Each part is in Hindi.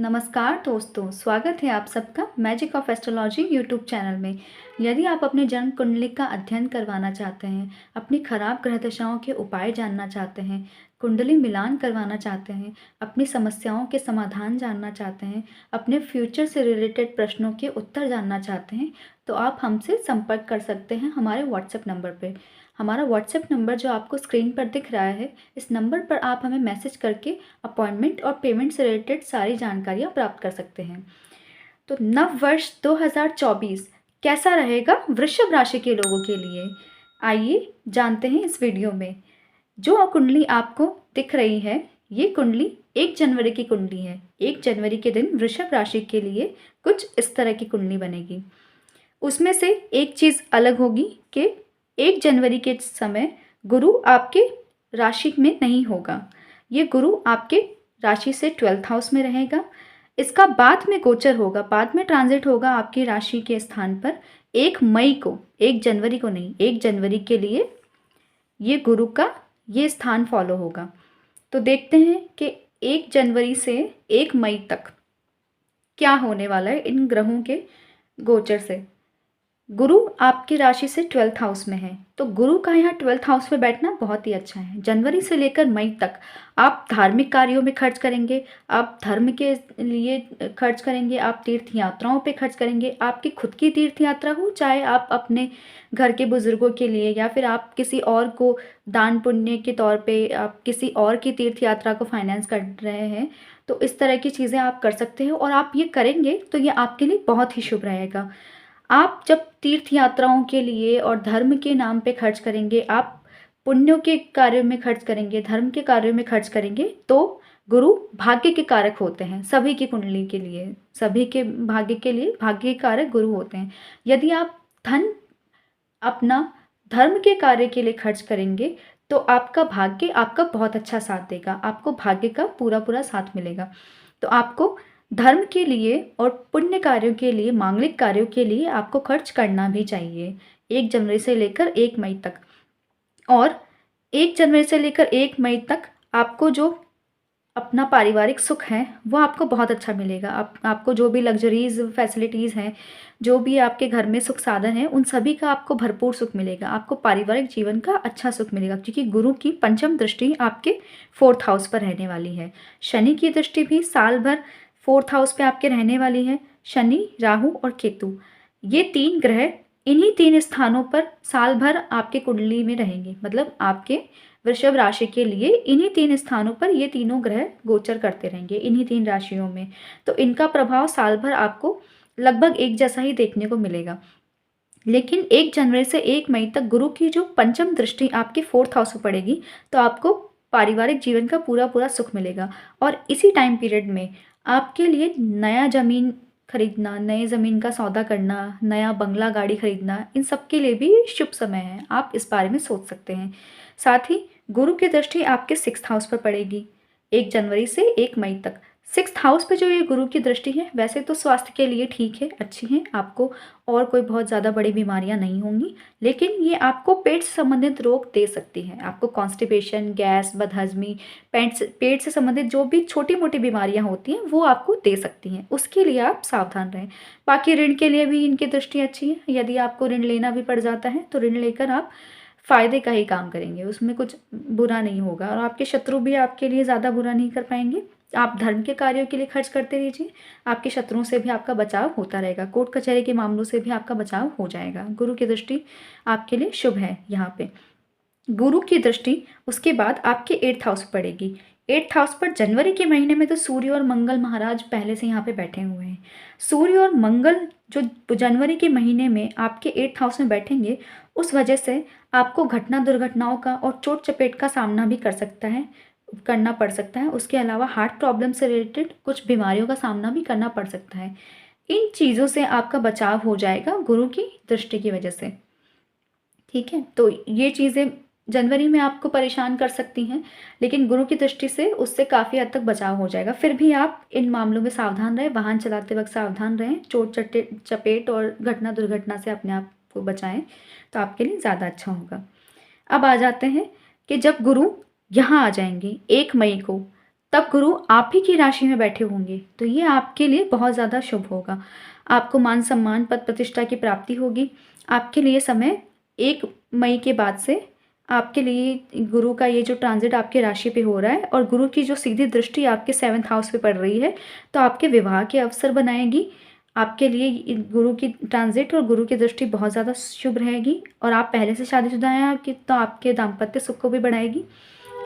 नमस्कार दोस्तों, स्वागत है आप सबका magic of astrology YouTube channel में। यदि आप अपने जन्म कुंडली का अध्ययन करवाना चाहते हैं, अपनी खराब ग्रह दशाओं के उपाय जानना चाहते हैं, कुंडली मिलान करवाना चाहते हैं, अपनी समस्याओं के समाधान जानना चाहते हैं, अपने फ्यूचर से रिलेटेड प्रश्नों के उत्तर जानना चाहते हैं, तो आप हमसे संपर्क कर सकते हैं हमारे व्हाट्सएप नंबर पर। हमारा व्हाट्सएप नंबर जो आपको स्क्रीन पर दिख रहा है, इस नंबर पर आप हमें मैसेज करके अपॉइंटमेंट और पेमेंट से रिलेटेड सारी जानकारियाँ प्राप्त कर सकते हैं। तो नव वर्ष 2024 कैसा रहेगा वृषभ राशि के लोगों के लिए, आइए जानते हैं इस वीडियो में। जो कुंडली आपको दिख रही है, ये कुंडली 1 जनवरी की कुंडली है। 1 जनवरी के दिन वृषभ राशि के लिए कुछ इस तरह की कुंडली बनेगी। उसमें से एक चीज़ अलग होगी कि 1 जनवरी के समय गुरु आपके राशि में नहीं होगा। ये गुरु आपके राशि से 12th हाउस में रहेगा। इसका बाद में गोचर होगा, बाद में ट्रांजिट होगा आपकी राशि के स्थान पर 1 मई को, 1 जनवरी को नहीं, 1 जनवरी के लिए ये गुरु का ये स्थान फॉलो होगा। तो देखते हैं कि 1 जनवरी से 1 मई तक क्या होने वाला है इन ग्रहों के गोचर से। गुरु आपकी राशि से 12th हाउस में है, तो गुरु का यहाँ 12th हाउस में बैठना बहुत ही अच्छा है। जनवरी से लेकर मई तक आप धार्मिक कार्यों में खर्च करेंगे, आप धर्म के लिए खर्च करेंगे, आप तीर्थ यात्राओं पे खर्च करेंगे। आपकी खुद की तीर्थ यात्रा हो, चाहे आप अपने घर के बुजुर्गों के लिए या फिर आप किसी और को दान पुण्य के तौर पे आप किसी और की तीर्थ यात्रा को फाइनेंस कर रहे हैं, तो इस तरह की चीज़ें आप कर सकते हो और आप ये करेंगे तो ये आपके लिए बहुत ही शुभ रहेगा। आप जब तीर्थ यात्राओं के लिए और धर्म के नाम पे खर्च करेंगे, आप पुण्यों के कार्यों में खर्च करेंगे, धर्म के कार्यों में खर्च करेंगे, तो गुरु भाग्य के कारक होते हैं सभी की कुंडली के लिए, सभी के भाग्य के लिए भाग्य के कारक गुरु होते हैं। यदि आप धन अपना धर्म के कार्य के लिए खर्च करेंगे तो आपका भाग्य आपका बहुत अच्छा साथ देगा, आपको भाग्य का पूरा पूरा साथ मिलेगा। तो आपको धर्म के लिए और पुण्य कार्यों के लिए, मांगलिक कार्यों के लिए आपको खर्च करना भी चाहिए 1 जनवरी से लेकर 1 मई तक। और 1 जनवरी से लेकर 1 मई तक आपको जो अपना पारिवारिक सुख है वो आपको बहुत अच्छा मिलेगा। आपको जो भी लग्जरीज फैसिलिटीज़ हैं, जो भी आपके घर में सुख साधन हैं, उन सभी का आपको भरपूर सुख मिलेगा। आपको पारिवारिक जीवन का अच्छा सुख मिलेगा, क्योंकि गुरु की पंचम दृष्टि आपके 4th हाउस पर रहने वाली है। शनि की दृष्टि भी साल भर 4th हाउस पे आपके रहने वाली है। शनि, राहु और केतु, ये 3 ग्रह इन्हीं 3 स्थानों पर साल भर आपके कुंडली में रहेंगे। मतलब आपके वृषभ राशि के लिए इन्हीं 3 स्थानों पर ये तीनों ग्रह गोचर करते रहेंगे, इन्हीं 3 राशियों में। तो इनका प्रभाव साल भर आपको लगभग एक जैसा ही देखने को मिलेगा। लेकिन 1 जनवरी से 1 मई तक गुरु की जो पंचम दृष्टि आपके 4th हाउस में पड़ेगी, तो आपको पारिवारिक जीवन का पूरा पूरा सुख मिलेगा। और इसी टाइम पीरियड में आपके लिए नया ज़मीन खरीदना, नए ज़मीन का सौदा करना, नया बंगला गाड़ी खरीदना, इन सब के लिए भी शुभ समय है। आप इस बारे में सोच सकते हैं। साथ ही गुरु की दृष्टि आपके 6th हाउस पर पड़ेगी 1 जनवरी से 1 मई तक। 6th हाउस पे जो ये गुरु की दृष्टि है, वैसे तो स्वास्थ्य के लिए ठीक है, अच्छी है, आपको और कोई बहुत ज़्यादा बड़ी बीमारियां नहीं होंगी, लेकिन ये आपको पेट से संबंधित रोग दे सकती है। आपको कॉन्स्टिपेशन, गैस, बदहजमी, पेट से संबंधित जो भी छोटी मोटी बीमारियां होती हैं वो आपको दे सकती हैं। उसके लिए आप सावधान रहें। बाकी ऋण के लिए भी इनकी दृष्टि अच्छी है। यदि आपको ऋण लेना भी पड़ जाता है तो ऋण लेकर आप फायदे का ही काम करेंगे, उसमें कुछ बुरा नहीं होगा और आपके शत्रु भी आपके लिए ज़्यादा बुरा नहीं कर पाएंगे। आप धर्म के कार्यों के लिए खर्च करते रहिए, आपके शत्रुओं से भी आपका बचाव होता रहेगा, कोर्ट कचहरी के मामलों से भी आपका बचाव हो जाएगा। गुरु की दृष्टि आपके लिए शुभ है। यहाँ पे गुरु की दृष्टि उसके बाद आपके 8th हाउस पर पड़ेगी। 8th हाउस पर जनवरी के महीने में तो सूर्य और मंगल महाराज पहले से यहाँ पे बैठे हुए हैं। सूर्य और मंगल जो जनवरी के महीने में आपके 8th हाउस में बैठेंगे, उस वजह से आपको घटना दुर्घटनाओं का और चोट चपेट का सामना भी करना पड़ सकता है। उसके अलावा हार्ट प्रॉब्लम से रिलेटेड कुछ बीमारियों का सामना भी करना पड़ सकता है। इन चीज़ों से आपका बचाव हो जाएगा गुरु की दृष्टि की वजह से। ठीक है, तो ये चीज़ें जनवरी में आपको परेशान कर सकती हैं, लेकिन गुरु की दृष्टि से उससे काफ़ी हद तक बचाव हो जाएगा। फिर भी आप इन मामलों में सावधान रहें, वाहन चलाते वक्त सावधान रहें, चोट चपेट और घटना दुर्घटना से अपने आप को बचाएं, तो आपके लिए ज़्यादा अच्छा होगा। अब आ जाते हैं कि जब गुरु यहाँ आ जाएंगे 1 मई को, तब गुरु आप ही की राशि में बैठे होंगे, तो ये आपके लिए बहुत ज़्यादा शुभ होगा। आपको मान सम्मान, पद प्रतिष्ठा की प्राप्ति होगी। आपके लिए समय 1 मई के बाद से आपके लिए गुरु का ये जो ट्रांजिट आपकी राशि पे हो रहा है और गुरु की जो सीधी दृष्टि आपके 7th हाउस पे पड़ रही है, तो आपके विवाह के अवसर बनाएगी। आपके लिए गुरु की ट्रांजिट और गुरु की दृष्टि बहुत ज़्यादा शुभ रहेगी। और आप पहले से शादीशुदा हैं आपके, तो आपके दाम्पत्य सुख को भी बढ़ाएगी,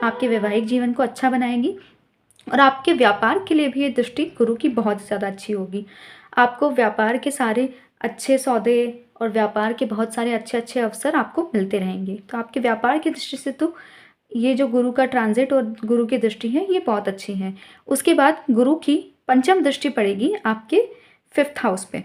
आपके वैवाहिक जीवन को अच्छा बनाएगी। और आपके व्यापार के लिए भी ये दृष्टि गुरु की बहुत ज़्यादा अच्छी होगी। आपको व्यापार के सारे अच्छे सौदे और व्यापार के बहुत सारे अच्छे अच्छे अवसर आपको मिलते रहेंगे। तो आपके व्यापार की दृष्टि से तो ये जो गुरु का ट्रांजिट और गुरु की दृष्टि है ये बहुत अच्छी है। उसके बाद गुरु की पंचम दृष्टि पड़ेगी आपके 5th हाउस पे।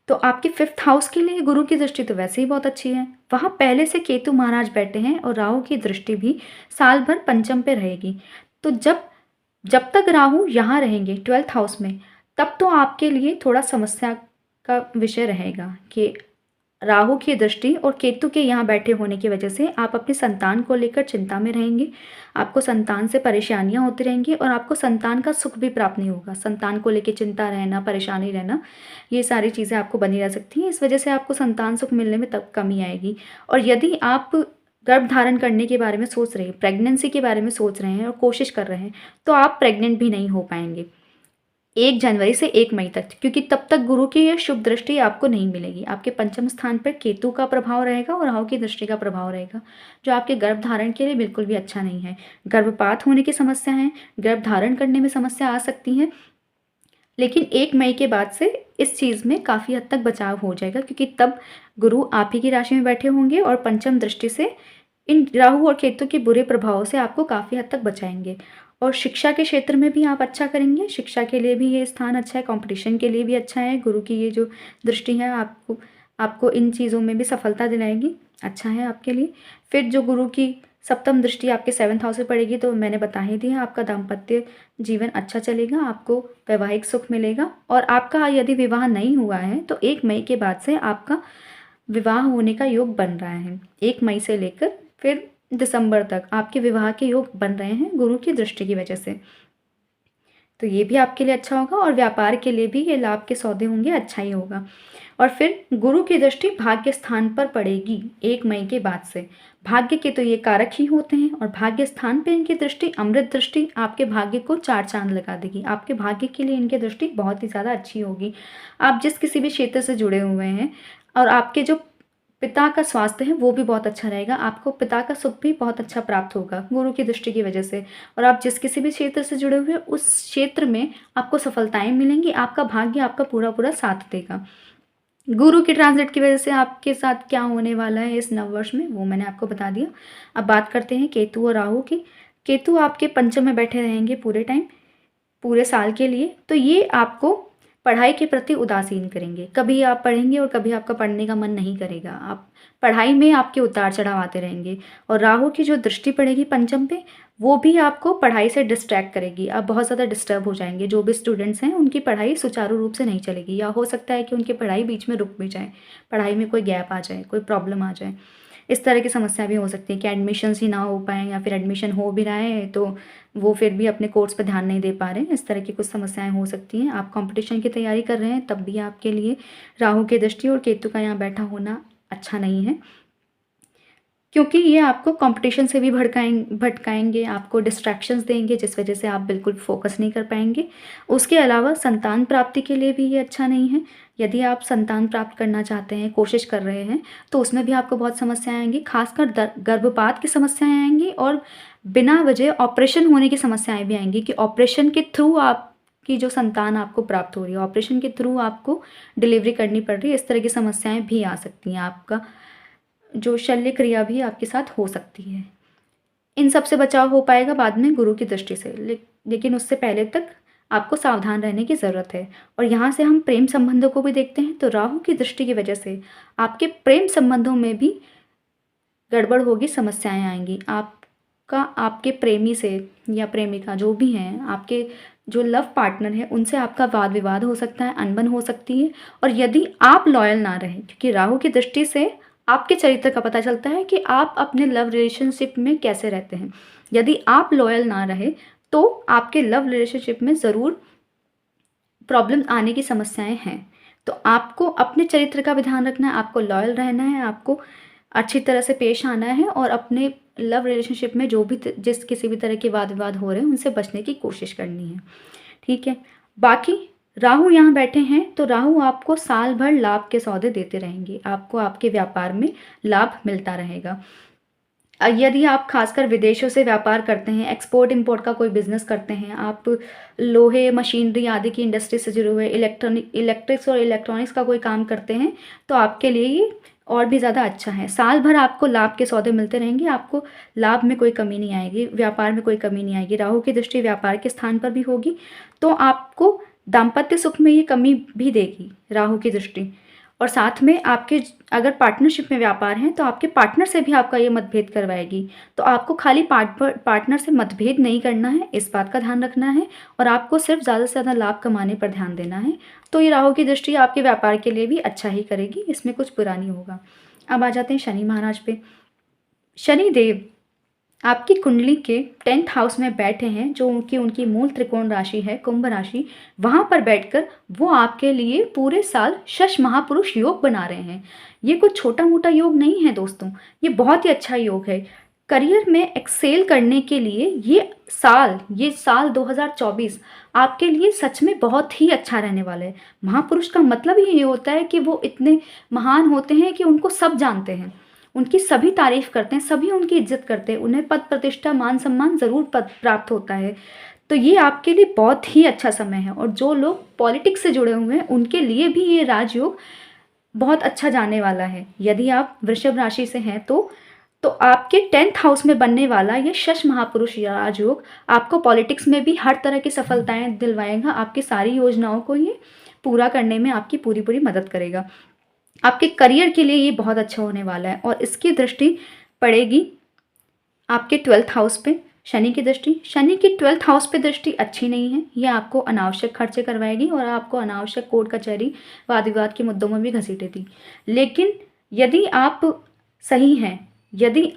तो आपके 5th हाउस के लिए गुरु की दृष्टि तो वैसे ही बहुत अच्छी है। वहाँ पहले से केतु महाराज बैठे हैं और राहु की दृष्टि भी साल भर पंचम पे रहेगी। तो जब तक राहु यहाँ रहेंगे 12th हाउस में, तब तो आपके लिए थोड़ा समस्या का विषय रहेगा कि राहु की दृष्टि और केतु के यहाँ बैठे होने की वजह से आप अपनी संतान को लेकर चिंता में रहेंगे। आपको संतान से परेशानियां होती रहेंगी और आपको संतान का सुख भी प्राप्त नहीं होगा। संतान को लेकर चिंता रहना, परेशानी रहना, ये सारी चीज़ें आपको बनी रह सकती हैं। इस वजह से आपको संतान सुख मिलने में तब कमी आएगी। और यदि आप गर्भ धारण करने के बारे में सोच रहे हैं, प्रेगनेंसी के बारे में सोच रहे हैं और कोशिश कर रहे हैं, तो आप प्रेग्नेंट भी नहीं हो पाएंगे 1 जनवरी से 1 मई तक, क्योंकि तब तक गुरु की यह शुभ दृष्टि आपको नहीं मिलेगी। आपके पंचम स्थान पर केतु का प्रभाव रहेगा और राहु की दृष्टि का प्रभाव रहेगा, जो आपके गर्भ धारण के लिए बिल्कुल भी अच्छा नहीं है। गर्भपात होने की समस्या है, गर्भ धारण करने में समस्या आ सकती है, लेकिन 1 मई के बाद से इस चीज़ में काफ़ी हद तक बचाव हो जाएगा, क्योंकि तब गुरु आप ही की राशि में बैठे होंगे और पंचम दृष्टि से इन राहु और केतु के बुरे प्रभावों से आपको काफ़ी हद तक बचाएंगे। और शिक्षा के क्षेत्र में भी आप अच्छा करेंगे। शिक्षा के लिए भी ये स्थान अच्छा है, कंपटीशन के लिए भी अच्छा है। गुरु की ये जो दृष्टि है आपको इन चीज़ों में भी सफलता दिलाएगी, अच्छा है आपके लिए। फिर जो गुरु की सप्तम दृष्टि आपके 7th हाउस से पड़ेगी, तो मैंने बता ही दिया, आपका दाम्पत्य जीवन अच्छा चलेगा, आपको वैवाहिक सुख मिलेगा। और आपका यदि विवाह नहीं हुआ है तो 1 मई के बाद से आपका विवाह होने का योग बन रहा है। 1 मई से लेकर फिर दिसंबर तक आपके विवाह के योग बन रहे हैं गुरु की दृष्टि की वजह से। तो ये भी आपके लिए अच्छा होगा और व्यापार के लिए भी ये लाभ के सौदे होंगे, अच्छा ही होगा। और फिर गुरु की दृष्टि भाग्य स्थान पर पड़ेगी 1 मई के बाद से। भाग्य के तो ये कारक ही होते हैं और भाग्य स्थान पे इनकी दृष्टि, अमृत दृष्टि, आपके भाग्य को 4 चांद लगा देगी। आपके भाग्य के लिए इनकी दृष्टि बहुत ही ज़्यादा अच्छी होगी। आप जिस किसी भी क्षेत्र से जुड़े हुए हैं और आपके जो पिता का स्वास्थ्य है वो भी बहुत अच्छा रहेगा, आपको पिता का सुख भी बहुत अच्छा प्राप्त होगा गुरु की दृष्टि की वजह से। और आप जिस किसी भी क्षेत्र से जुड़े हुए उस क्षेत्र में आपको सफलताएं मिलेंगी, आपका भाग्य आपका पूरा पूरा साथ देगा। गुरु के ट्रांजिट की वजह से आपके साथ क्या होने वाला है इस नववर्ष में, वो मैंने आपको बता दिया। अब बात करते हैं केतु और राहु की। केतु आपके पंचम में बैठे रहेंगे पूरे टाइम, पूरे साल के लिए। तो ये आपको पढ़ाई के प्रति उदासीन करेंगे। कभी आप पढ़ेंगे और कभी आपका पढ़ने का मन नहीं करेगा। आप पढ़ाई में आपके उतार चढ़ाव आते रहेंगे। और राहु की जो दृष्टि पड़ेगी पंचम पे, वो भी आपको पढ़ाई से डिस्ट्रैक्ट करेगी। आप बहुत ज़्यादा डिस्टर्ब हो जाएंगे। जो भी स्टूडेंट्स हैं उनकी पढ़ाई सुचारू रूप से नहीं चलेगी, या हो सकता है कि उनकी पढ़ाई बीच में रुक भी जाए, पढ़ाई में कोई गैप आ जाए, कोई प्रॉब्लम आ जाए। इस तरह की समस्या भी हो सकती है कि एडमिशन्स ही ना हो पाएँ, या फिर एडमिशन हो भी रहा है तो वो फिर भी अपने कोर्स पर ध्यान नहीं दे पा रहे हैं। इस तरह की कुछ समस्याएं हो सकती हैं। आप कंपटीशन की तैयारी कर रहे हैं, तब भी आपके लिए राहु की दृष्टि और केतु का यहाँ बैठा होना अच्छा नहीं है, क्योंकि ये आपको कंपटीशन से भी भटकाएंगे, आपको डिस्ट्रैक्शंस देंगे, जिस वजह से आप बिल्कुल फोकस नहीं कर पाएंगे। उसके अलावा संतान प्राप्ति के लिए भी ये अच्छा नहीं है। यदि आप संतान प्राप्त करना चाहते हैं, कोशिश कर रहे हैं, तो उसमें भी आपको बहुत समस्याएं आएंगी। खासकर गर्भपात की समस्याएं आएंगी और बिना वजह ऑपरेशन होने की समस्याएं भी आएंगी, कि ऑपरेशन के थ्रू आपकी जो संतान आपको प्राप्त हो रही है, ऑपरेशन के थ्रू आपको डिलीवरी करनी पड़ रही है, इस तरह की समस्याएं भी आ सकती हैं। आपका जो शल्य क्रिया भी आपके साथ हो सकती है। इन सब से बचाव हो पाएगा बाद में गुरु की दृष्टि से, लेकिन उससे पहले तक आपको सावधान रहने की ज़रूरत है। और यहाँ से हम प्रेम संबंधों को भी देखते हैं, तो राहु की दृष्टि की वजह से आपके प्रेम संबंधों में भी गड़बड़ होगी, समस्याएं आएंगी। आपका आपके प्रेमी से या प्रेमिका जो भी हैं, आपके जो लव पार्टनर है, उनसे आपका वाद विवाद हो सकता है, अनबन हो सकती है। और यदि आप लॉयल ना रहें, क्योंकि राहु की दृष्टि से आपके चरित्र का पता चलता है कि आप अपने लव रिलेशनशिप में कैसे रहते हैं। यदि आप लॉयल ना रहे तो आपके लव रिलेशनशिप में ज़रूर प्रॉब्लम आने की समस्याएं हैं। तो आपको अपने चरित्र का भी ध्यान रखना है, आपको लॉयल रहना है, आपको अच्छी तरह से पेश आना है और अपने लव रिलेशनशिप में जो भी जिस किसी भी तरह के वाद विवाद हो रहे हैं उनसे बचने की कोशिश करनी है। ठीक है। बाकी राहु यहाँ बैठे हैं तो राहु आपको साल भर लाभ के सौदे देते रहेंगे, आपको आपके व्यापार में लाभ मिलता रहेगा। यदि आप खासकर विदेशों से व्यापार करते हैं, एक्सपोर्ट इंपोर्ट का कोई बिजनेस करते हैं, आप लोहे मशीनरी आदि की इंडस्ट्री से जुड़े हुए इलेक्ट्रिक्स और इलेक्ट्रॉनिक्स का कोई काम करते हैं, तो आपके लिए ये और भी ज़्यादा अच्छा है। साल भर आपको लाभ के सौदे मिलते रहेंगे, आपको लाभ में कोई कमी नहीं आएगी, व्यापार में कोई कमी नहीं आएगी। राहु की दृष्टि व्यापार के स्थान पर भी होगी तो आपको दाम्पत्य सुख में ये कमी भी देगी राहु की दृष्टि। और साथ में आपके अगर पार्टनरशिप में व्यापार हैं तो आपके पार्टनर से भी आपका ये मतभेद करवाएगी। तो आपको खाली पार्टनर से मतभेद नहीं करना है, इस बात का ध्यान रखना है और आपको सिर्फ ज़्यादा से ज़्यादा लाभ कमाने पर ध्यान देना है। तो ये राहु की दृष्टि आपके व्यापार के लिए भी अच्छा ही करेगी, इसमें कुछ बुरा नहीं होगा। अब आ जाते हैं शनि महाराज पे। शनि देव आपकी कुंडली के 10th हाउस में बैठे हैं, जो उनकी मूल त्रिकोण राशि है कुंभ राशि, वहाँ पर बैठकर वो आपके लिए पूरे साल शश महापुरुष योग बना रहे हैं। ये कुछ छोटा मोटा योग नहीं है दोस्तों, ये बहुत ही अच्छा योग है। करियर में एक्सेल करने के लिए ये साल 2024 आपके लिए सच में बहुत ही अच्छा रहने वाला है। महापुरुष का मतलब ही ये होता है कि वो इतने महान होते हैं कि उनको सब जानते हैं, उनकी सभी तारीफ करते हैं, सभी उनकी इज्जत करते हैं, उन्हें पद प्रतिष्ठा मान सम्मान ज़रूर प्राप्त होता है। तो ये आपके लिए बहुत ही अच्छा समय है। और जो लोग पॉलिटिक्स से जुड़े हुए हैं उनके लिए भी ये राजयोग बहुत अच्छा जाने वाला है। यदि आप वृषभ राशि से हैं तो आपके 10th हाउस में बनने वाला ये शश महापुरुष राजयोग आपको पॉलिटिक्स में भी हर तरह की सफलताएं दिलवाएगा, आपकी सारी योजनाओं को ये पूरा करने में आपकी पूरी मदद करेगा। आपके करियर के लिए ये बहुत अच्छा होने वाला है और इसकी दृष्टि पड़ेगी आपके 12th हाउस पे, शनि की दृष्टि। शनि की 12th हाउस पे दृष्टि अच्छी नहीं है, ये आपको अनावश्यक खर्चे करवाएगी और आपको अनावश्यक कोर्ट कचहरी वाद विवाद के मुद्दों में भी घसीटेगी। लेकिन यदि आप सही हैं, यदि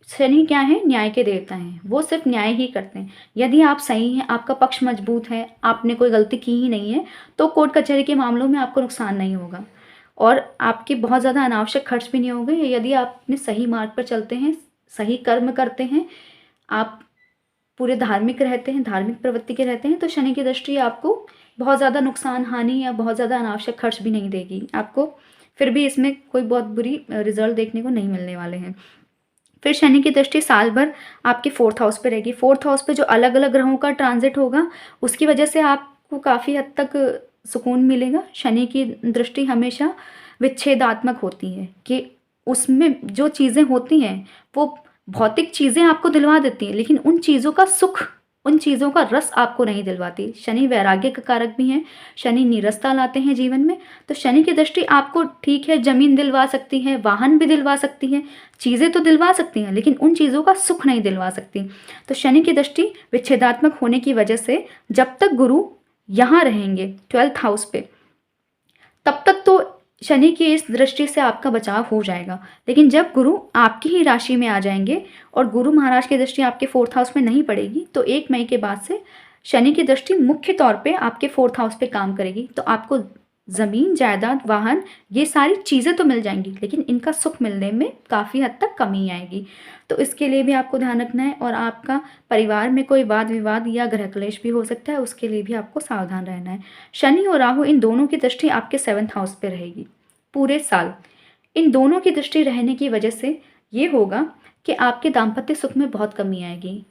शनि क्या है, न्याय के देवता हैं, वो सिर्फ न्याय ही करते हैं। यदि आप सही हैं, आपका पक्ष मजबूत है, आपने कोई गलती की ही नहीं है, तो कोर्ट कचहरी के मामलों में आपको नुकसान नहीं होगा और आपके बहुत ज़्यादा अनावश्यक खर्च भी नहीं होंगे। यदि आप अपने सही मार्ग पर चलते हैं, सही कर्म करते हैं, आप पूरे धार्मिक रहते हैं, धार्मिक प्रवृत्ति के रहते हैं, तो शनि की दृष्टि आपको बहुत ज़्यादा नुकसान हानि या बहुत ज़्यादा अनावश्यक खर्च भी नहीं देगी। आपको फिर भी इसमें कोई बहुत बुरी रिजल्ट देखने को नहीं मिलने वाले हैं। फिर शनि की दृष्टि साल भर आपके 4th हाउस पे रहेगी। 4th हाउस पे जो अलग अलग ग्रहों का ट्रांजिट होगा उसकी वजह से आपको काफ़ी हद तक सुकून मिलेगा। शनि की दृष्टि हमेशा विच्छेदात्मक होती है कि उसमें जो चीज़ें होती हैं वो भौतिक चीज़ें आपको दिलवा देती हैं, लेकिन उन चीज़ों का सुख, उन चीज़ों का रस आपको नहीं दिलवाती। शनि वैराग्य का कारक भी है, शनि नीरसता लाते हैं जीवन में। तो शनि की दृष्टि आपको ठीक है ज़मीन दिलवा सकती है, वाहन भी दिलवा सकती है, चीज़ें तो दिलवा सकती हैं, लेकिन उन चीज़ों का सुख नहीं दिलवा सकती। तो शनि की दृष्टि विच्छेदात्मक होने की वजह से जब तक गुरु यहाँ रहेंगे 12th हाउस पे, तब तक तो शनि की इस दृष्टि से आपका बचाव हो जाएगा। लेकिन जब गुरु आपकी ही राशि में आ जाएंगे और गुरु महाराज की दृष्टि आपके 4th हाउस में नहीं पड़ेगी, तो 1 मई के बाद से शनि की दृष्टि मुख्य तौर पे आपके 4th हाउस पे काम करेगी। तो आपको ज़मीन, जायदाद, वाहन, ये सारी चीज़ें तो मिल जाएंगी, लेकिन इनका सुख मिलने में काफ़ी हद तक कमी आएगी। तो इसके लिए भी आपको ध्यान रखना है। और आपका परिवार में कोई वाद विवाद या गृह क्लेश भी हो सकता है, उसके लिए भी आपको सावधान रहना है। शनि और राहु इन दोनों की दृष्टि आपके 7th हाउस पे रहेगी पूरे साल। इन दोनों की दृष्टि रहने की वजह से ये होगा कि आपके दाम्पत्य सुख में बहुत कमी आएगी।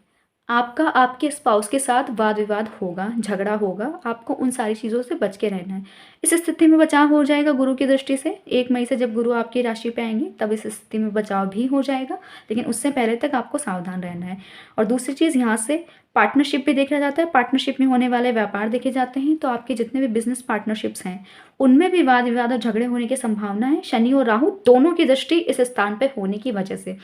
आपका आपके स्पाउस के साथ वाद विवाद होगा, झगड़ा होगा, आपको उन सारी चीज़ों से बच के रहना है। इस स्थिति में बचाव हो जाएगा गुरु की दृष्टि से। 1 मई से जब गुरु आपकी राशि पे आएंगे तब इस स्थिति में बचाव भी हो जाएगा, लेकिन उससे पहले तक आपको सावधान रहना है। और दूसरी चीज़, यहाँ से पार्टनरशिप भी देखा जाता है, पार्टनरशिप में होने वाले व्यापार देखे जाते हैं। तो आपके जितने भी बिजनेस पार्टनरशिप्स हैं उनमें भी वाद विवाद और झगड़े होने की संभावना है, शनि और राहु दोनों की दृष्टि इस स्थान पर होने की वजह से।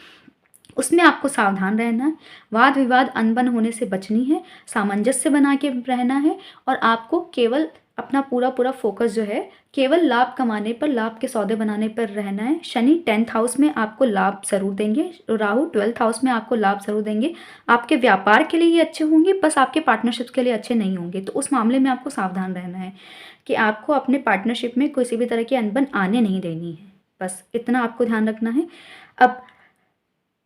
उसमें आपको सावधान रहना है, वाद विवाद अनबन होने से बचनी है, सामंजस्य बना के रहना है और आपको केवल अपना पूरा पूरा फोकस जो है केवल लाभ कमाने पर, लाभ के सौदे बनाने पर रहना है। शनि 10th हाउस में आपको लाभ ज़रूर देंगे, राहु 12th हाउस में आपको लाभ ज़रूर देंगे। आपके व्यापार के लिए ये अच्छे होंगे, बस आपके पार्टनरशिप के लिए अच्छे नहीं होंगे। तो उस मामले में आपको सावधान रहना है कि आपको अपने पार्टनरशिप में किसी भी तरह की अनबन आने नहीं देनी है, बस इतना आपको ध्यान रखना है। अब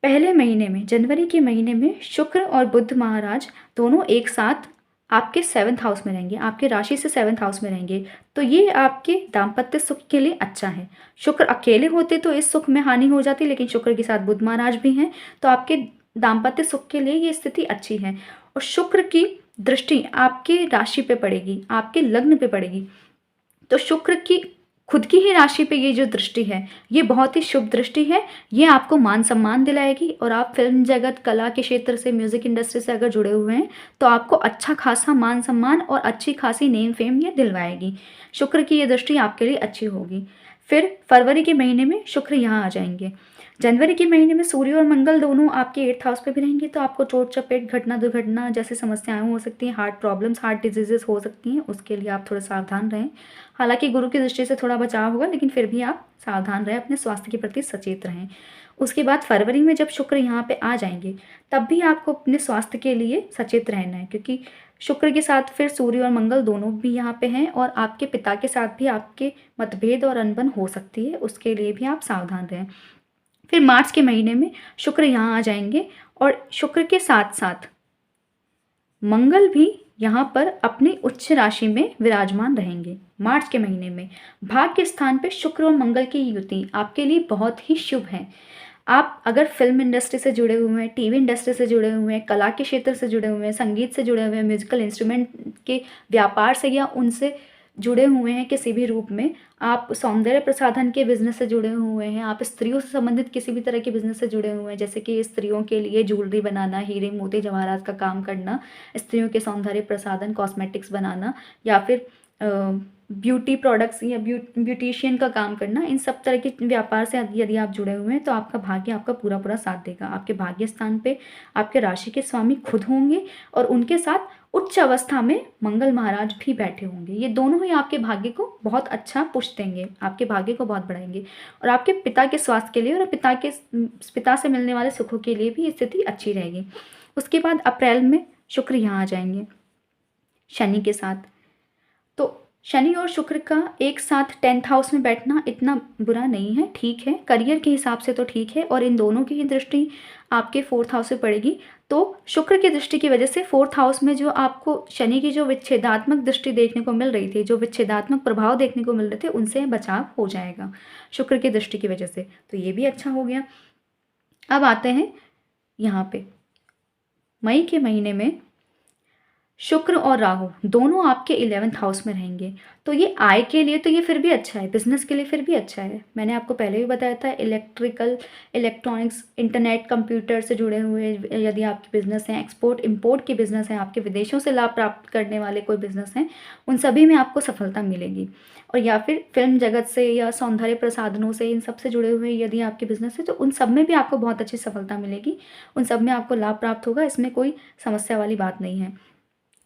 पहले महीने में, जनवरी के महीने में शुक्र और बुध महाराज दोनों एक साथ आपके 7th हाउस में रहेंगे, आपके राशि से 7th हाउस में रहेंगे। तो ये आपके दाम्पत्य सुख के लिए अच्छा है। शुक्र अकेले होते तो इस सुख में हानि हो जाती, लेकिन शुक्र के साथ बुध महाराज भी हैं, तो आपके दाम्पत्य सुख के लिए ये स्थिति अच्छी है। और शुक्र की दृष्टि आपके राशि पे पड़ेगी, आपके लग्न पे पड़ेगी। तो शुक्र की खुद की ही राशि पे ये जो दृष्टि है, ये बहुत ही शुभ दृष्टि है। ये आपको मान सम्मान दिलाएगी, और आप फिल्म जगत, कला के क्षेत्र से, म्यूजिक इंडस्ट्री से अगर जुड़े हुए हैं तो आपको अच्छा खासा मान सम्मान और अच्छी खासी नेम फेम ये दिलवाएगी। शुक्र की ये दृष्टि आपके लिए अच्छी होगी। फिर फरवरी के महीने में शुक्र यहाँ आ जाएंगे। जनवरी के महीने में सूर्य और मंगल दोनों आपके 8th हाउस पे भी रहेंगे, तो आपको चोट चपेट, घटना दुर्घटना जैसी समस्याएं हो सकती हैं, हार्ट प्रॉब्लम्स, हार्ट डिजीजेस हो सकती हैं, उसके लिए आप थोड़ा सावधान रहें। हालांकि गुरु की दृष्टि से थोड़ा बचाव होगा, लेकिन फिर भी आप सावधान रहें, अपने स्वास्थ्य के प्रति सचेत रहें। उसके बाद फरवरी में जब शुक्र यहाँ पे आ जाएंगे, तब भी आपको अपने स्वास्थ्य के लिए सचेत रहना है, क्योंकि शुक्र के साथ फिर सूर्य और मंगल दोनों भी यहाँ पे हैं, और आपके पिता के साथ भी आपके मतभेद और अनबन हो सकती है, उसके लिए भी आप सावधान रहें। फिर मार्च के महीने में शुक्र यहाँ आ जाएंगे, और शुक्र के साथ साथ मंगल भी यहाँ पर अपनी उच्च राशि में विराजमान रहेंगे। मार्च के महीने में भाग्य स्थान पे शुक्र और मंगल की युति आपके लिए बहुत ही शुभ है। आप अगर फिल्म इंडस्ट्री से जुड़े हुए हैं, टीवी इंडस्ट्री से जुड़े हुए हैं, कला के क्षेत्र से जुड़े हुए हैं, संगीत से जुड़े हुए हैं, म्यूजिकल इंस्ट्रूमेंट के व्यापार से या उनसे जुड़े हुए हैं किसी भी रूप में, आप सौंदर्य प्रसाधन के बिजनेस से जुड़े हुए हैं, आप स्त्रियों से संबंधित किसी भी तरह के बिजनेस से जुड़े हुए हैं, जैसे कि स्त्रियों के लिए ज्वेलरी बनाना, हीरे मोती जवाहरात का काम करना, स्त्रियों के सौंदर्य प्रसाधन, कॉस्मेटिक्स बनाना, या फिर ब्यूटी प्रोडक्ट्स या ब्यूटिशियन का काम करना, इन सब तरह के व्यापार से यदि आप जुड़े हुए हैं तो आपका भाग्य आपका पूरा पूरा साथ देगा। आपके भाग्य स्थान पे आपके राशि के स्वामी खुद होंगे, और उनके साथ उच्च अवस्था में मंगल महाराज भी बैठे होंगे। ये दोनों ही आपके भाग्य को बहुत अच्छा पुश देंगे, आपके भाग्य को बहुत बढ़ाएंगे, और आपके पिता के स्वास्थ्य के लिए और पिता से मिलने वाले सुखों के लिए भी स्थिति अच्छी रहेगी। उसके बाद अप्रैल में शुक्र यहाँ आ जाएंगे शनि के साथ। तो शनि और शुक्र का एक साथ 10th हाउस में बैठना इतना बुरा नहीं है, ठीक है, करियर के हिसाब से तो ठीक है, और इन दोनों की ही दृष्टि आपके 4th हाउस से पड़ेगी। तो शुक्र की दृष्टि की वजह से 4th हाउस में जो आपको शनि की जो विच्छेदात्मक दृष्टि देखने को मिल रही थी, जो विच्छेदात्मक प्रभाव देखने को मिल रहे थे, उनसे बचाव हो जाएगा शुक्र की दृष्टि की वजह से, तो ये भी अच्छा हो गया। अब आते हैं यहाँ पे मई के महीने में शुक्र और राहु दोनों आपके 11th हाउस में रहेंगे। तो ये आय के लिए तो ये फिर भी अच्छा है, बिजनेस के लिए फिर भी अच्छा है। मैंने आपको पहले भी बताया था, इलेक्ट्रॉनिक्स, इंटरनेट, कंप्यूटर से जुड़े हुए यदि आपके बिजनेस हैं, एक्सपोर्ट इंपोर्ट के बिजनेस हैं, आपके विदेशों से लाभ प्राप्त करने वाले कोई बिजनेस हैं, उन सभी में आपको सफलता मिलेगी। और या फिर फिल्म जगत से या सौंदर्य प्रसाधनों से, इन सब से जुड़े हुए यदि आपके बिजनेस है, तो उन सब में भी आपको बहुत अच्छी सफलता मिलेगी, उन सब में आपको लाभ प्राप्त होगा, इसमें कोई समस्या वाली बात नहीं है।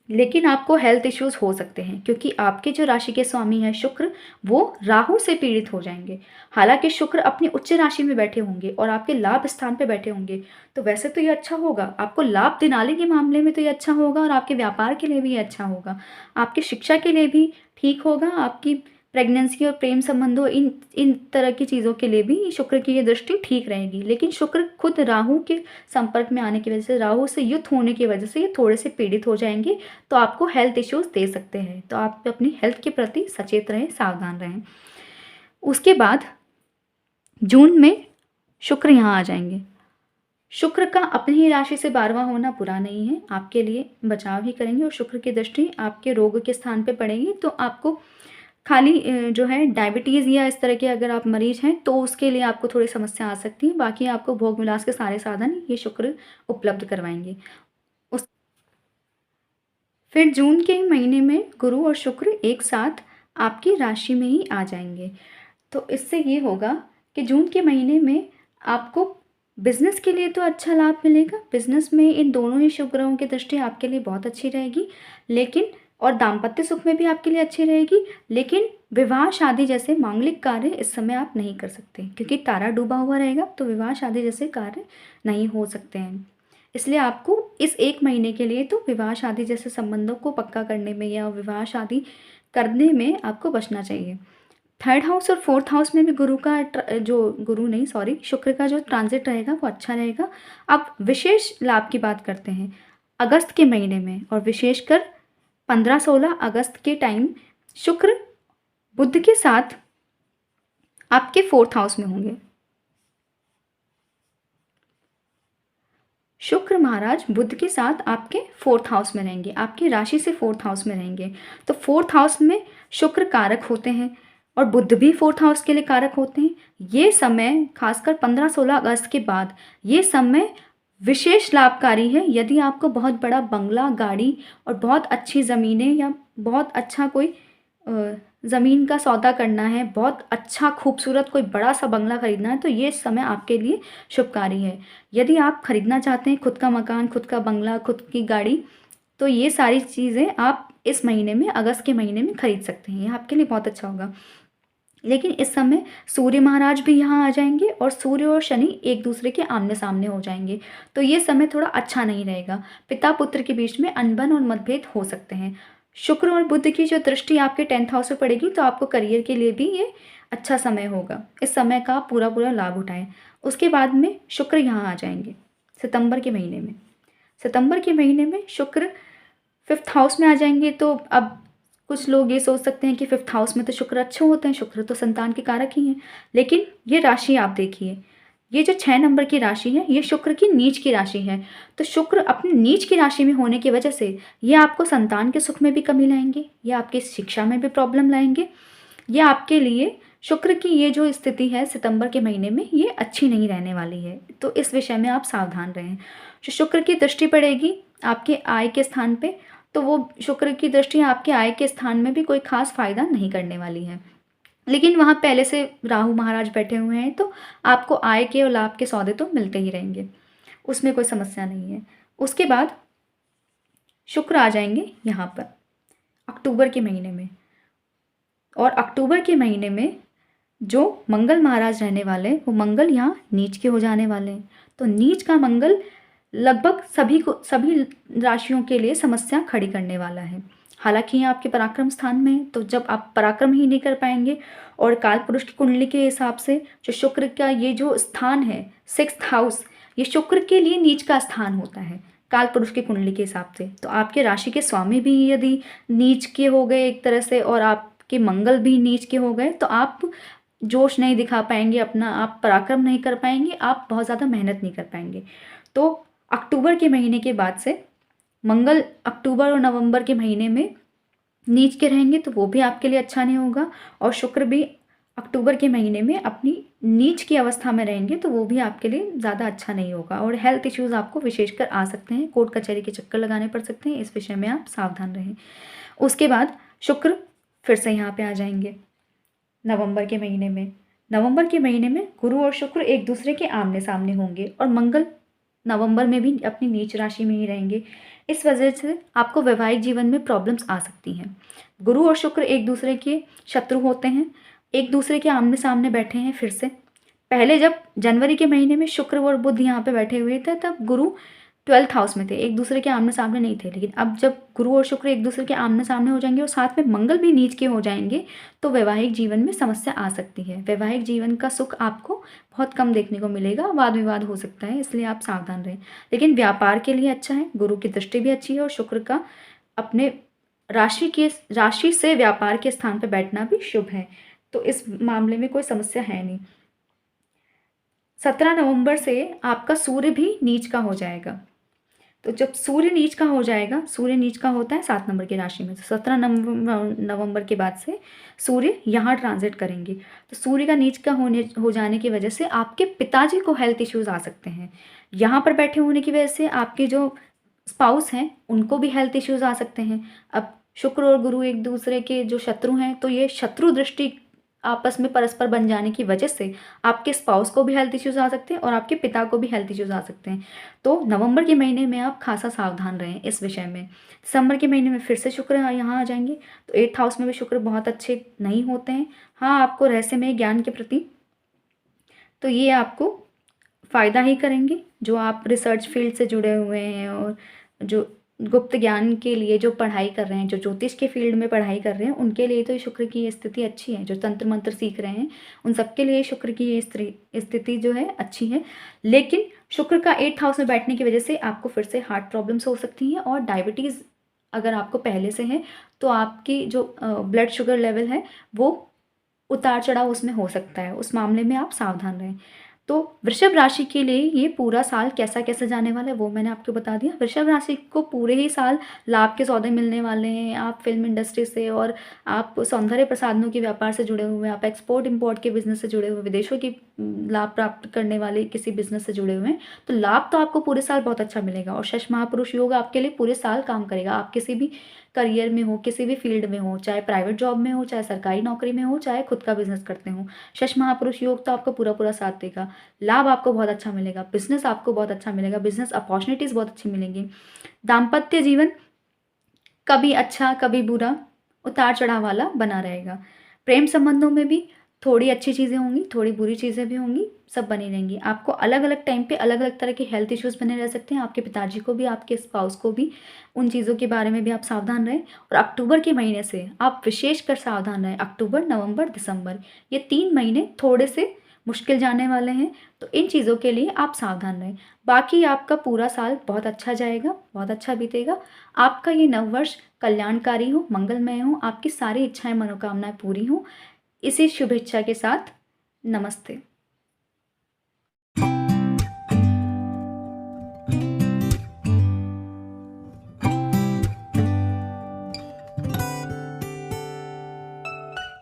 लेकिन आपको हेल्थ इश्यूज हो सकते हैं, क्योंकि आपके जो राशि के स्वामी हैं शुक्र, वो राहु से पीड़ित हो जाएंगे। हालांकि शुक्र अपनी उच्च राशि में बैठे होंगे और आपके लाभ स्थान पे बैठे होंगे, तो वैसे तो ये अच्छा होगा, आपको लाभ दिलाने के मामले में तो ये अच्छा होगा, और आपके व्यापार के लिए भी ये अच्छा होगा, आपकी शिक्षा के लिए भी ठीक होगा, आपकी प्रेगनेंसी और प्रेम संबंधों, इन तरह की चीज़ों के लिए भी शुक्र की ये दृष्टि ठीक रहेगी। लेकिन शुक्र खुद राहु के संपर्क में आने की वजह से, राहु से युद्ध होने की वजह से ये थोड़े से पीड़ित हो जाएंगे, तो आपको हेल्थ इश्यूज दे सकते हैं। तो आप अपनी हेल्थ के प्रति सचेत रहें, सावधान रहें। उसके बाद जून में शुक्र यहाँ आ जाएंगे। शुक्र का अपनी ही राशि से 12वां होना बुरा नहीं है, आपके लिए बचाव ही करेंगे, और शुक्र की दृष्टि आपके रोग के स्थान पर पड़ेगी। तो आपको खाली जो है डायबिटीज़ या इस तरह के अगर आप मरीज हैं तो उसके लिए आपको थोड़ी समस्या आ सकती है, बाकी आपको भोग विलास के सारे साधन ये शुक्र उपलब्ध करवाएंगे। उस फिर जून के महीने में गुरु और शुक्र एक साथ आपकी राशि में ही आ जाएंगे। तो इससे ये होगा कि जून के महीने में आपको बिजनेस के लिए तो अच्छा लाभ मिलेगा, बिजनेस में इन दोनों ही शुभ ग्रहों की दृष्टि आपके लिए बहुत अच्छी रहेगी। लेकिन और दाम्पत्य सुख में भी आपके लिए अच्छी रहेगी। लेकिन विवाह शादी जैसे मांगलिक कार्य इस समय आप नहीं कर सकते, क्योंकि तारा डूबा हुआ रहेगा, तो विवाह शादी जैसे कार्य नहीं हो सकते हैं। इसलिए आपको इस 1 महीने के लिए तो विवाह शादी जैसे संबंधों को पक्का करने में या विवाह शादी करने में आपको बचना चाहिए। 3rd हाउस और 4th हाउस में भी शुक्र का जो ट्रांजिट रहेगा वो अच्छा रहेगा। अब विशेष लाभ की बात करते हैं अगस्त के महीने में, और विशेषकर 15-16 अगस्त के टाइम शुक्र बुध के साथ आपके 4th हाउस में होंगे। शुक्र महाराज बुध के साथ आपके 4th हाउस में रहेंगे, आपकी राशि से 4th हाउस में रहेंगे। तो 4th हाउस में शुक्र कारक होते हैं और बुध भी 4th हाउस के लिए कारक होते हैं। ये समय खासकर 15-16 अगस्त के बाद ये समय विशेष लाभकारी है। यदि आपको बहुत बड़ा बंगला, गाड़ी और बहुत अच्छी ज़मीनें या बहुत अच्छा कोई ज़मीन का सौदा करना है, बहुत अच्छा खूबसूरत कोई बड़ा सा बंगला खरीदना है, तो ये समय आपके लिए शुभकारी है। यदि आप खरीदना चाहते हैं खुद का मकान, खुद का बंगला, खुद की गाड़ी, तो ये सारी चीज़ें आप इस महीने में, अगस्त के महीने में खरीद सकते हैं। ये आपके लिए बहुत अच्छा होगा। लेकिन इस समय सूर्य महाराज भी यहाँ आ जाएंगे और सूर्य और शनि एक दूसरे के आमने सामने हो जाएंगे, तो ये समय थोड़ा अच्छा नहीं रहेगा। पिता पुत्र के बीच में अनबन और मतभेद हो सकते हैं। शुक्र और बुध की जो दृष्टि आपके 10th हाउस में पड़ेगी, तो आपको करियर के लिए भी ये अच्छा समय होगा। इस समय का आप पूरा पूरा लाभ उठाएं। उसके बाद में शुक्र यहाँ आ जाएंगे सितंबर के महीने में। सितंबर के महीने में शुक्र 5th हाउस में आ जाएंगे। तो अब कुछ लोग ये सोच सकते हैं कि 5th हाउस में तो शुक्र अच्छे होते हैं, शुक्र तो संतान के कारक ही हैं। लेकिन ये राशि आप देखिए, ये जो 6 नंबर की राशि है, ये शुक्र की नीच की राशि है। तो शुक्र अपनी नीच की राशि में होने की वजह से ये आपको संतान के सुख में भी कमी लाएंगे, ये आपकी शिक्षा में भी प्रॉब्लम लाएंगे। ये आपके लिए शुक्र की ये जो स्थिति है सितंबर के महीने में, ये अच्छी नहीं रहने वाली है। तो इस विषय में आप सावधान रहें। जो शुक्र की दृष्टि पड़ेगी आपके आय के स्थान पे, तो वो शुक्र की दृष्टि आपके आय के स्थान में भी कोई खास फायदा नहीं करने वाली है। लेकिन वहाँ पहले से राहु महाराज बैठे हुए हैं, तो आपको आय के और लाभ के सौदे तो मिलते ही रहेंगे, उसमें कोई समस्या नहीं है। उसके बाद शुक्र आ जाएंगे यहाँ पर अक्टूबर के महीने में, और अक्टूबर के महीने में जो मंगल महाराज रहने वाले हैं, वो मंगल यहाँ नीच के हो जाने वाले हैं। तो नीच का मंगल लगभग सभी राशियों के लिए समस्या खड़ी करने वाला है। हालांकि ये आपके पराक्रम स्थान में है, तो जब आप पराक्रम ही नहीं कर पाएंगे, और काल पुरुष की कुंडली के हिसाब से जो शुक्र का ये जो स्थान है 6th हाउस, ये शुक्र के लिए नीच का स्थान होता है काल पुरुष की कुंडली के हिसाब से। तो आपके राशि के स्वामी भी यदि नीच के हो गए एक तरह से, और आपके मंगल भी नीच के हो गए, तो आप जोश नहीं दिखा पाएंगे अपना, आप पराक्रम नहीं कर पाएंगे, आप बहुत ज़्यादा मेहनत नहीं कर पाएंगे। तो अक्टूबर के महीने के बाद से मंगल अक्टूबर और नवंबर के महीने में नीच के रहेंगे, तो वो भी आपके लिए अच्छा नहीं होगा। और शुक्र भी अक्टूबर के महीने में अपनी नीच की अवस्था में रहेंगे, तो वो भी आपके लिए ज़्यादा अच्छा नहीं होगा। और हेल्थ इश्यूज़ आपको विशेषकर आ सकते हैं, कोर्ट कचहरी के चक्कर लगाने पड़ सकते हैं, इस विषय में आप सावधान रहें। उसके बाद शुक्र फिर से यहाँ पे आ जाएंगे नवंबर के महीने में। नवंबर के महीने में गुरु और शुक्र एक दूसरे के आमने सामने होंगे, और मंगल नवंबर में भी अपनी नीच राशि में ही रहेंगे। इस वजह से आपको वैवाहिक जीवन में प्रॉब्लम्स आ सकती हैं। गुरु और शुक्र एक दूसरे के शत्रु होते हैं, एक दूसरे के आमने सामने बैठे हैं फिर से। पहले जब जनवरी के महीने में शुक्र और बुध यहाँ पे बैठे हुए थे, तब गुरु 12th हाउस में थे, एक दूसरे के आमने सामने नहीं थे। लेकिन अब जब गुरु और शुक्र एक दूसरे के आमने सामने हो जाएंगे और साथ में मंगल भी नीच के हो जाएंगे, तो वैवाहिक जीवन में समस्या आ सकती है। वैवाहिक जीवन का सुख आपको बहुत कम देखने को मिलेगा, वाद विवाद हो सकता है, इसलिए आप सावधान रहें। लेकिन व्यापार के लिए अच्छा है, गुरु की दृष्टि भी अच्छी है, और शुक्र का अपने राशि से व्यापार के स्थान पर बैठना भी शुभ है। तो इस मामले में कोई समस्या है नहीं। 17 नवंबर से आपका सूर्य भी नीच का हो जाएगा। तो जब सूर्य नीच का हो जाएगा, सूर्य नीच का होता है 7 नंबर की राशि में, तो 17 नवंबर के बाद से सूर्य यहाँ ट्रांजिट करेंगे। तो सूर्य का नीच का हो जाने की वजह से आपके पिताजी को हेल्थ इश्यूज आ सकते हैं। यहाँ पर बैठे होने की वजह से आपके जो स्पाउस हैं उनको भी हेल्थ इश्यूज आ सकते हैं। अब शुक्र और गुरु एक दूसरे के जो शत्रु हैं, तो ये शत्रु दृष्टि आपस में परस्पर बन जाने की वजह से आपके स्पाउस को भी हेल्थ इश्यूज़ आ सकते हैं और आपके पिता को भी हेल्थ इश्यूज़ आ सकते हैं। तो नवंबर के महीने में आप खासा सावधान रहें इस विषय में। दिसंबर के महीने में फिर से शुक्र यहाँ आ जाएंगे, तो 8th हाउस में भी शुक्र बहुत अच्छे नहीं होते हैं। हाँ, आपको रहस्यमय ज्ञान के प्रति तो ये आपको फ़ायदा ही करेंगे। जो आप रिसर्च फील्ड से जुड़े हुए हैं और जो गुप्त ज्ञान के लिए जो पढ़ाई कर रहे हैं, जो ज्योतिष के फील्ड में पढ़ाई कर रहे हैं, उनके लिए तो ये शुक्र की ये स्थिति अच्छी है। जो तंत्र मंत्र सीख रहे हैं उन सबके लिए शुक्र की ये स्थिति जो है अच्छी है। लेकिन शुक्र का 8th हाउस में बैठने की वजह से आपको फिर से हार्ट प्रॉब्लम्स हो सकती हैं, और डायबिटीज़ अगर आपको पहले से है तो आपकी जो ब्लड शुगर लेवल है वो उतार चढ़ाव उसमें हो सकता है। उस मामले में आप सावधान रहें। तो वृषभ राशि के लिए ये पूरा साल कैसा कैसा जाने वाला है वो मैंने आपको बता दिया। वृषभ राशि को पूरे ही साल लाभ के सौदे मिलने वाले हैं। आप फिल्म इंडस्ट्री से और आप सौंदर्य प्रसाधनों के व्यापार से जुड़े हुए हैं, आप एक्सपोर्ट इम्पोर्ट के बिजनेस से जुड़े हुए, विदेशों की लाभ प्राप्त करने वाले किसी बिजनेस से जुड़े हुए हैं, तो लाभ तो आपको पूरे साल बहुत अच्छा मिलेगा। और शश महापुरुष योग आपके लिए पूरे साल काम करेगा। आप किसी भी करियर में हो, किसी भी फील्ड में हो, चाहे प्राइवेट जॉब में हो, चाहे सरकारी नौकरी में हो, चाहे खुद का बिजनेस करते हो, शश महापुरुष योग तो आपको पूरा पूरा साथ देगा। लाभ आपको बहुत अच्छा मिलेगा, बिजनेस आपको बहुत अच्छा मिलेगा, बिजनेस अपॉर्चुनिटीज़ बहुत अच्छी मिलेंगी। दाम्पत्य जीवन कभी अच्छा कभी बुरा, उतार चढ़ाव वाला बना रहेगा। प्रेम संबंधों में भी थोड़ी अच्छी चीज़ें होंगी, थोड़ी बुरी चीज़ें भी होंगी, सब बनी रहेंगी। आपको अलग अलग टाइम पे अलग अलग तरह के हेल्थ इश्यूज़ बने रह सकते हैं। आपके पिताजी को भी, आपके स्पाउस को भी, उन चीज़ों के बारे में भी आप सावधान रहें। और अक्टूबर के महीने से आप विशेषकर सावधान रहें। अक्टूबर, नवंबर, दिसंबर, ये 3 महीने थोड़े से मुश्किल जाने वाले हैं, तो इन चीज़ों के लिए आप सावधान रहें। बाकी आपका पूरा साल बहुत अच्छा जाएगा, बहुत अच्छा बीतेगा। आपका ये नववर्ष कल्याणकारी हो, मंगलमय हो, आपकी सारी इच्छाएं मनोकामनाएं पूरी हों। इसी शुभेच्छा के साथ नमस्ते।